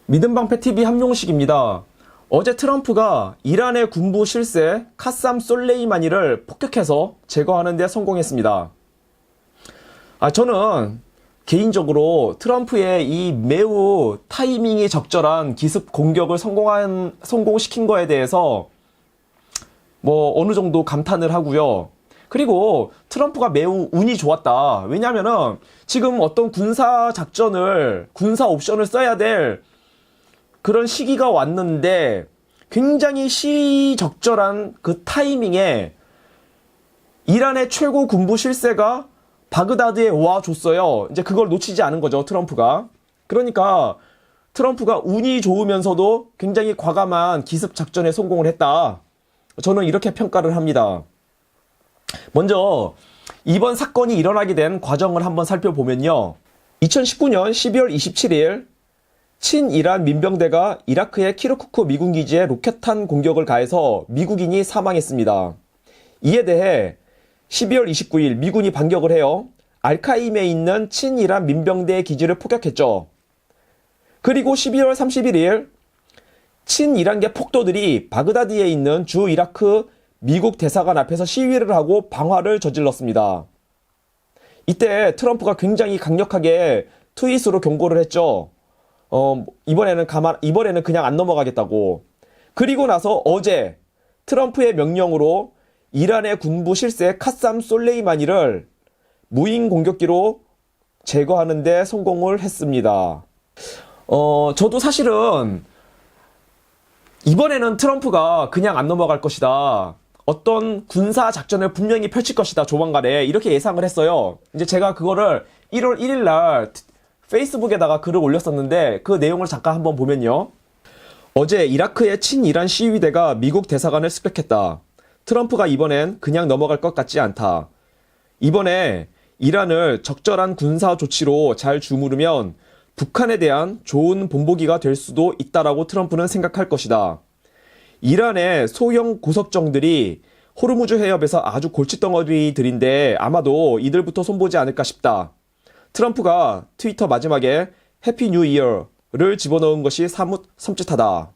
믿음방패TV 함용식입니다. 어제 트럼프가 이란의 군부 실세 카삼 솔레이마니를 폭격해서 제거하는 데 성공했습니다. 저는 개인적으로 트럼프의 이 매우 타이밍이 적절한 기습 공격을 성공시킨 거에 대해서 어느 정도 감탄을 하고요. 그리고 트럼프가 매우 운이 좋았다. 왜냐면은 지금 어떤 군사 옵션을 써야 될 그런 시기가 왔는데 굉장히 시적절한 그 타이밍에 이란의 최고 군부 실세가 바그다드에 와줬어요. 이제 그걸 놓치지 않은 거죠, 트럼프가. 그러니까 트럼프가 운이 좋으면서도 굉장히 과감한 기습 작전에 성공을 했다. 저는 이렇게 평가를 합니다. 먼저 이번 사건이 일어나게 된 과정을 한번 살펴보면요. 2019년 12월 27일 친이란 민병대가 이라크의 키르쿠크 미군 기지에 로켓탄 공격을 가해서 미국인이 사망했습니다. 이에 대해 12월 29일 미군이 반격을 해요. 알카임에 있는 친이란 민병대의 기지를 폭격했죠. 그리고 12월 31일 친이란계 폭도들이 바그다드에 있는 주 이라크 미국 대사관 앞에서 시위를 하고 방화를 저질렀습니다. 이때 트럼프가 굉장히 강력하게 트윗으로 경고를 했죠. 이번에는 그냥 안 넘어가겠다고. 그리고 나서 어제 트럼프의 명령으로 이란의 군부 실세 카삼 솔레이마니를 무인 공격기로 제거하는 데 성공을 했습니다. 저도 사실은 이번에는 트럼프가 그냥 안 넘어갈 것이다. 어떤 군사 작전을 분명히 펼칠 것이다. 조만간에 이렇게 예상을 했어요. 이제 제가 그거를 1월 1일 날 페이스북에다가 글을 올렸었는데 그 내용을 잠깐 한번 보면요. 어제 이라크의 친이란 시위대가 미국 대사관을 습격했다. 트럼프가 이번엔 그냥 넘어갈 것 같지 않다. 이번에 이란을 적절한 군사 조치로 잘 주무르면 북한에 대한 좋은 본보기가 될 수도 있다라고 트럼프는 생각할 것이다. 이란의 소형 고속정들이 호르무즈 해협에서 아주 골칫덩어리들인데 아마도 이들부터 손보지 않을까 싶다. 트럼프가 트위터 마지막에 해피 뉴 이어를 집어넣은 것이 사뭇 섬찟하다.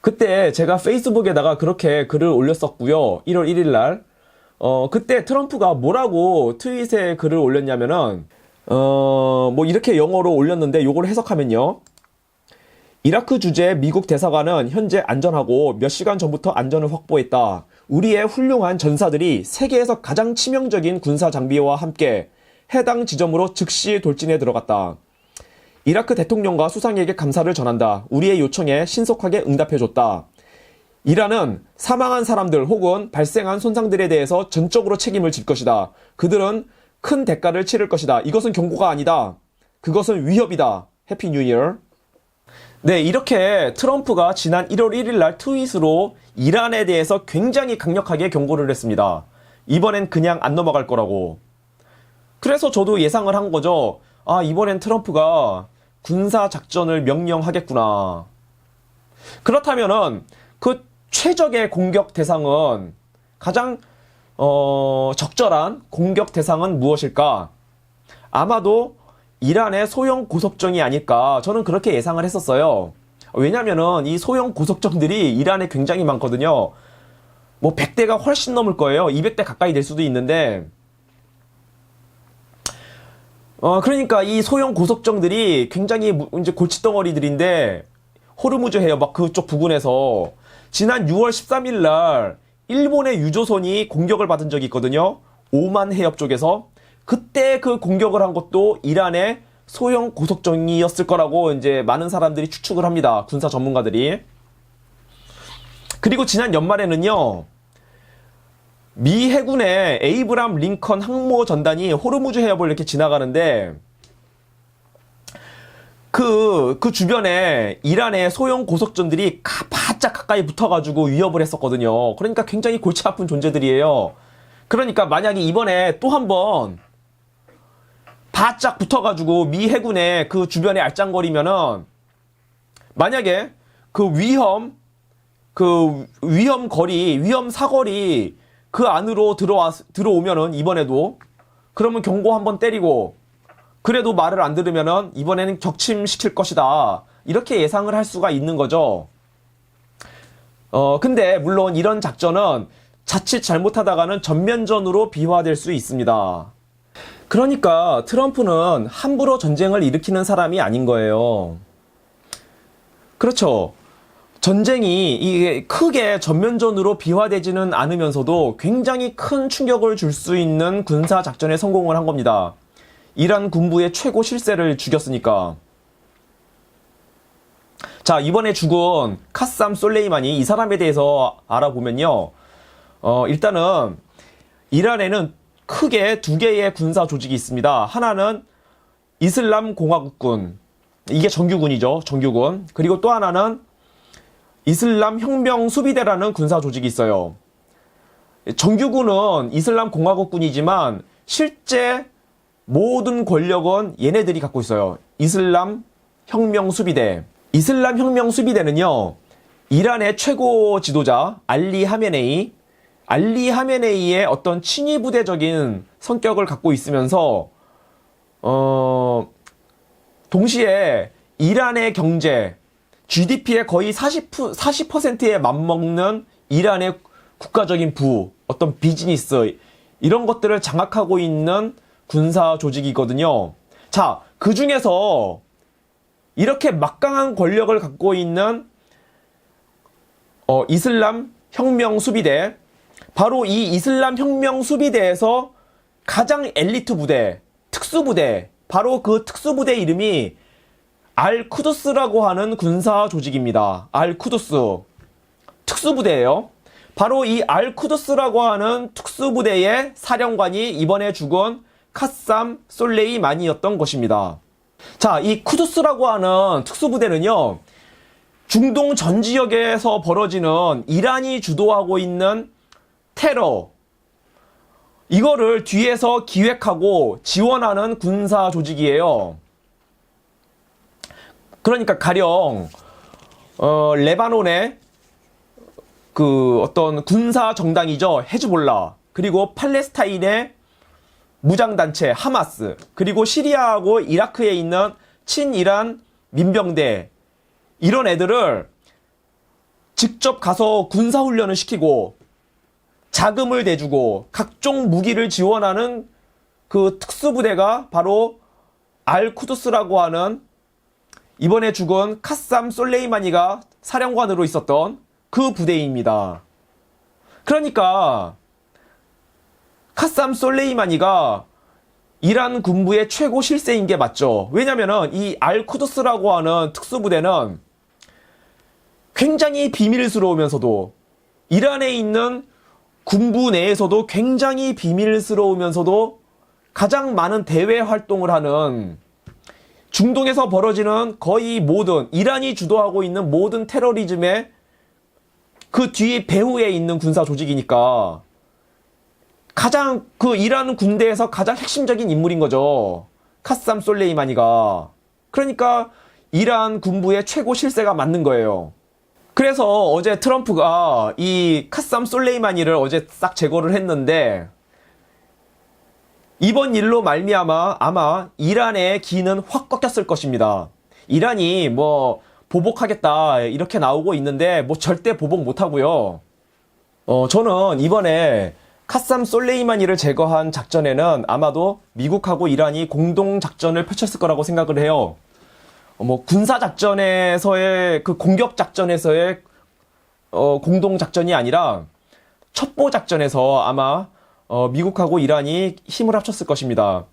그때 제가 페이스북에다가 그렇게 글을 올렸었고요. 1월 1일 날. 그때 트럼프가 뭐라고 트윗에 글을 올렸냐면은 이렇게 영어로 올렸는데 요걸 해석하면요. 이라크 주재 미국 대사관은 현재 안전하고 몇 시간 전부터 안전을 확보했다. 우리의 훌륭한 전사들이 세계에서 가장 치명적인 군사 장비와 함께 해당 지점으로 즉시 돌진해 들어갔다. 이라크 대통령과 수상에게 감사를 전한다. 우리의 요청에 신속하게 응답해줬다. 이란은 사망한 사람들 혹은 발생한 손상들에 대해서 전적으로 책임을 질 것이다. 그들은 큰 대가를 치를 것이다. 이것은 경고가 아니다. 그것은 위협이다. 해피 뉴 이어. 네, 이렇게 트럼프가 지난 1월 1일 날 트윗으로 이란에 대해서 굉장히 강력하게 경고를 했습니다. 이번엔 그냥 안 넘어갈 거라고. 그래서 저도 예상을 한 거죠. 이번엔 트럼프가 군사 작전을 명령하겠구나. 그렇다면은 그 최적의 공격 대상은 가장 적절한 공격 대상은 무엇일까? 아마도 이란의 소형 고속정이 아닐까. 저는 그렇게 예상을 했었어요. 왜냐면은 이 소형 고속정들이 이란에 굉장히 많거든요. 100대가 훨씬 넘을 거예요. 200대 가까이 될 수도 있는데 그러니까 이 소형 고속정들이 굉장히 이제 골칫덩어리들인데 호르무즈 해협 그쪽 부근에서 지난 6월 13일 날 일본의 유조선이 공격을 받은 적이 있거든요. 오만 해협 쪽에서. 그때 그 공격을 한 것도 이란의 소형 고속정이었을 거라고 이제 많은 사람들이 추측을 합니다. 군사 전문가들이. 그리고 지난 연말에는요. 미 해군의 에이브람 링컨 항모 전단이 호르무즈 해협을 이렇게 지나가는데 그 주변에 이란의 소형 고속전들이 바짝 가까이 붙어가지고 위협을 했었거든요. 그러니까 굉장히 골치 아픈 존재들이에요. 그러니까 만약에 이번에 또 한번 바짝 붙어가지고 미 해군의 그 주변에 알짱거리면은 만약에 그 위험 사거리 그 안으로 들어오면은 이번에도 그러면 경고 한번 때리고 그래도 말을 안 들으면은 이번에는 격침시킬 것이다 이렇게 예상을 할 수가 있는 거죠. 근데 물론 이런 작전은 자칫 잘못하다가는 전면전으로 비화될 수 있습니다. 그러니까 트럼프는 함부로 전쟁을 일으키는 사람이 아닌 거예요. 그렇죠. 전쟁이 이게 크게 전면전으로 비화되지는 않으면서도 굉장히 큰 충격을 줄 수 있는 군사 작전에 성공을 한 겁니다. 이란 군부의 최고 실세를 죽였으니까. 자, 이번에 죽은 카삼 솔레이마니, 이 사람에 대해서 알아보면요. 일단은 이란에는 크게 두 개의 군사 조직이 있습니다. 하나는 이슬람 공화국군, 이게 정규군이죠. 정규군. 그리고 또 하나는 이슬람 혁명 수비대라는 군사 조직이 있어요. 정규군은 이슬람 공화국군이지만 실제 모든 권력은 얘네들이 갖고 있어요. 이슬람 혁명 수비대. 이슬람 혁명 수비대는요, 이란의 최고 지도자 알리 하메네이의 어떤 친위 부대적인 성격을 갖고 있으면서 동시에 이란의 경제, GDP의 거의 40%에 맞먹는 이란의 국가적인 어떤 비즈니스, 이런 것들을 장악하고 있는 군사 조직이거든요. 자, 그 중에서 이렇게 막강한 권력을 갖고 있는 이슬람 혁명 수비대, 바로 이 이슬람 혁명 수비대에서 가장 엘리트 부대, 특수부대, 바로 그 특수부대 이름이 알쿠두스라고 하는 군사 조직입니다. 알쿠두스. 특수부대예요. 바로 이 알쿠두스라고 하는 특수부대의 사령관이 이번에 죽은 카삼 솔레이마니였던 것입니다. 자, 이 쿠두스라고 하는 특수부대는요, 중동 전 지역에서 벌어지는 이란이 주도하고 있는 테러, 이거를 뒤에서 기획하고 지원하는 군사 조직이에요. 그러니까 가령 레바논의 그 어떤 군사 정당이죠. 헤즈볼라, 그리고 팔레스타인의 무장단체 하마스, 그리고 시리아하고 이라크에 있는 친이란 민병대, 이런 애들을 직접 가서 군사훈련을 시키고 자금을 대주고 각종 무기를 지원하는 그 특수부대가 바로 알쿠두스라고 하는 이번에 죽은 카삼 솔레이마니가 사령관으로 있었던 그 부대입니다. 그러니까 카삼 솔레이마니가 이란 군부의 최고 실세인 게 맞죠. 왜냐면은 이 알쿠두스라고 하는 특수부대는 굉장히 비밀스러우면서도, 이란에 있는 군부 내에서도 굉장히 비밀스러우면서도 가장 많은 대외 활동을 하는, 중동에서 벌어지는 거의 모든, 이란이 주도하고 있는 모든 테러리즘의 그 뒤 배후에 있는 군사 조직이니까 가장 그 이란 군대에서 가장 핵심적인 인물인 거죠. 카삼 솔레이마니가. 그러니까 이란 군부의 최고 실세가 맞는 거예요. 그래서 어제 트럼프가 이 카삼 솔레이마니를 어제 싹 제거를 했는데, 이번 일로 말미암아 아마 이란의 기는 확 꺾였을 것입니다. 이란이 뭐 보복하겠다 이렇게 나오고 있는데 뭐 절대 보복 못하고요. 저는 이번에 카삼 솔레이마니를 제거한 작전에는 아마도 미국하고 이란이 공동 작전을 펼쳤을 거라고 생각을 해요. 뭐 군사 작전에서의 그 공격 작전에서의 공동 작전이 아니라 첩보 작전에서 아마 미국하고 이란이 힘을 합쳤을 것입니다.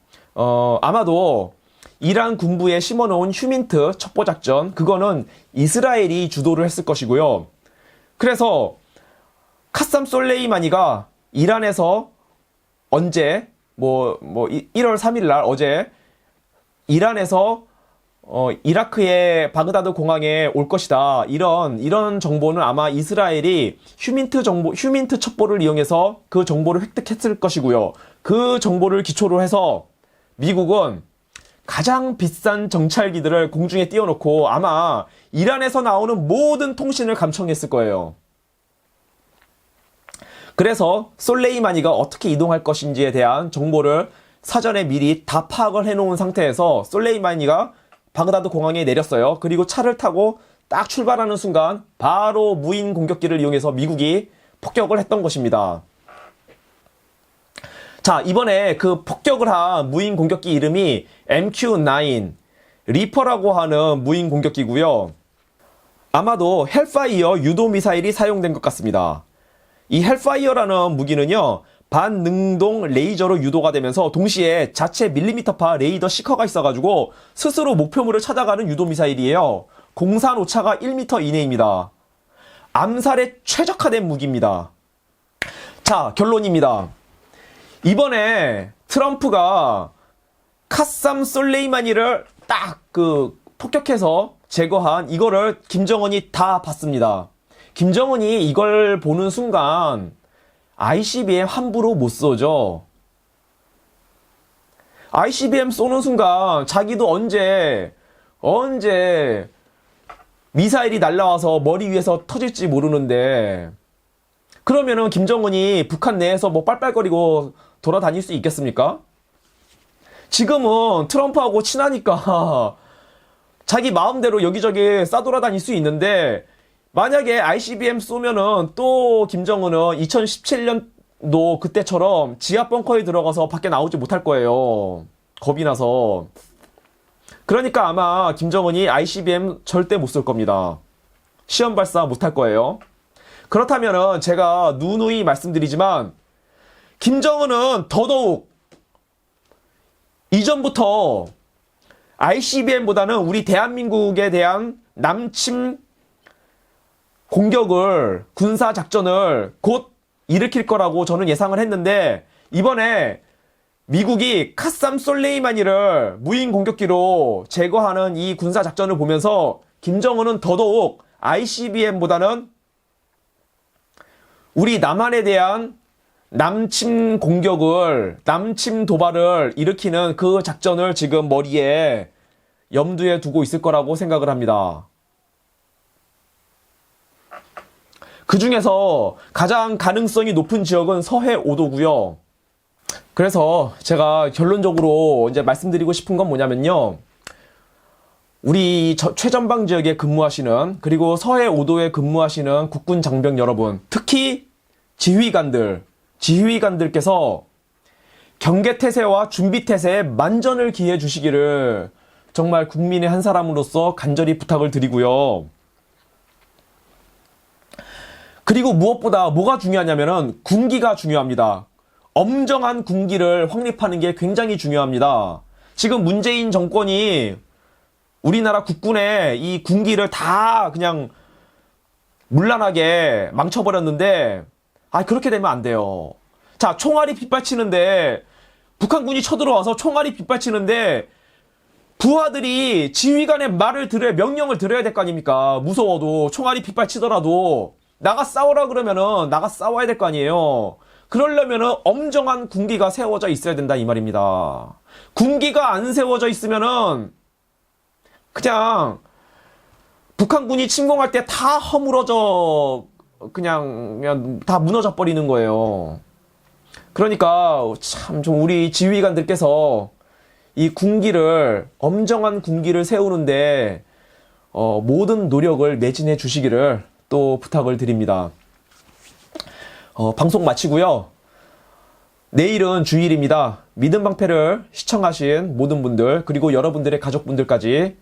아마도 이란 군부에 심어놓은 휴민트 첩보 작전, 그거는 이스라엘이 주도를 했을 것이고요. 그래서 카삼 솔레이마니가 이란에서 언제 1월 3일 날 어제 이란에서 이라크의 바그다드 공항에 올 것이다, 이런 정보는 아마 이스라엘이 휴민트 첩보를 이용해서 그 정보를 획득했을 것이고요. 그 정보를 기초로 해서 미국은 가장 비싼 정찰기들을 공중에 띄워놓고 아마 이란에서 나오는 모든 통신을 감청했을 거예요. 그래서 솔레이마니가 어떻게 이동할 것인지에 대한 정보를 사전에 미리 다 파악을 해놓은 상태에서 솔레이마니가 바그다드 공항에 내렸어요. 그리고 차를 타고 딱 출발하는 순간 바로 무인 공격기를 이용해서 미국이 폭격을 했던 것입니다. 자, 이번에 그 폭격을 한 무인 공격기 이름이 MQ-9 리퍼라고 하는 무인 공격기고요. 아마도 헬파이어 유도 미사일이 사용된 것 같습니다. 이 헬파이어라는 무기는요, 반능동 레이저로 유도가 되면서 동시에 자체 밀리미터파 레이더 시커가 있어가지고 스스로 목표물을 찾아가는 유도 미사일이에요. 공산 오차가 1m 이내입니다. 암살에 최적화된 무기입니다. 자, 결론입니다. 이번에 트럼프가 카삼 솔레이마니를 딱 폭격해서 제거한 이거를 김정은이 다 봤습니다. 김정은이 이걸 보는 순간 ICBM 함부로 못 쏘죠. ICBM 쏘는 순간 자기도 언제 미사일이 날라와서 머리 위에서 터질지 모르는데, 그러면은 김정은이 북한 내에서 뭐 빨빨거리고 돌아다닐 수 있겠습니까? 지금은 트럼프하고 친하니까 자기 마음대로 여기저기 싸돌아다닐 수 있는데, 만약에 ICBM 쏘면은 또 김정은은 2017년도 그때처럼 지하 벙커에 들어가서 밖에 나오지 못할 거예요. 겁이 나서. 그러니까 아마 김정은이 ICBM 절대 못 쏠 겁니다. 시험 발사 못 할 거예요. 그렇다면은 제가 누누이 말씀드리지만 김정은은 더더욱 이전부터 ICBM보다는 우리 대한민국에 대한 남침 공격을, 군사작전을 곧 일으킬 거라고 저는 예상을 했는데, 이번에 미국이 카삼 솔레이마니를 무인 공격기로 제거하는 이 군사작전을 보면서 김정은은 더더욱 ICBM보다는 우리 남한에 대한 남침 공격을, 남침 도발을 일으키는 그 작전을 지금 머리에 염두에 두고 있을 거라고 생각을 합니다. 그 중에서 가장 가능성이 높은 지역은 서해 5도고요. 그래서 제가 결론적으로 이제 말씀드리고 싶은 건 뭐냐면요. 우리 최전방 지역에 근무하시는, 그리고 서해 5도에 근무하시는 국군 장병 여러분, 특히 지휘관들께서 경계태세와 준비태세에 만전을 기해 주시기를 정말 국민의 한 사람으로서 간절히 부탁을 드리고요. 그리고 무엇보다 뭐가 중요하냐면은 군기가 중요합니다. 엄정한 군기를 확립하는 게 굉장히 중요합니다. 지금 문재인 정권이 우리나라 국군의 이 군기를 다 그냥 문란하게 망쳐버렸는데, 그렇게 되면 안 돼요. 자, 총알이 빗발치는데, 북한군이 쳐들어와서 총알이 빗발치는데, 부하들이 지휘관의 명령을 들어야 될 거 아닙니까? 무서워도, 총알이 빗발치더라도, 나가 싸우라 그러면은 나가 싸워야 될 거 아니에요. 그러려면은 엄정한 군기가 세워져 있어야 된다 이 말입니다. 군기가 안 세워져 있으면은 그냥 북한군이 침공할 때 다 허물어져 그냥 다 무너져 버리는 거예요. 그러니까 참 좀 우리 지휘관들께서 이 군기를, 엄정한 군기를 세우는데 모든 노력을 매진해 주시기를 또 부탁을 드립니다. 방송 마치고요. 내일은 주일입니다. 믿음 방패를 시청하신 모든 분들, 그리고 여러분들의 가족분들까지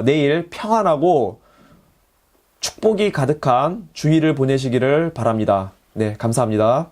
내일 평안하고 축복이 가득한 주일을 보내시기를 바랍니다. 네, 감사합니다.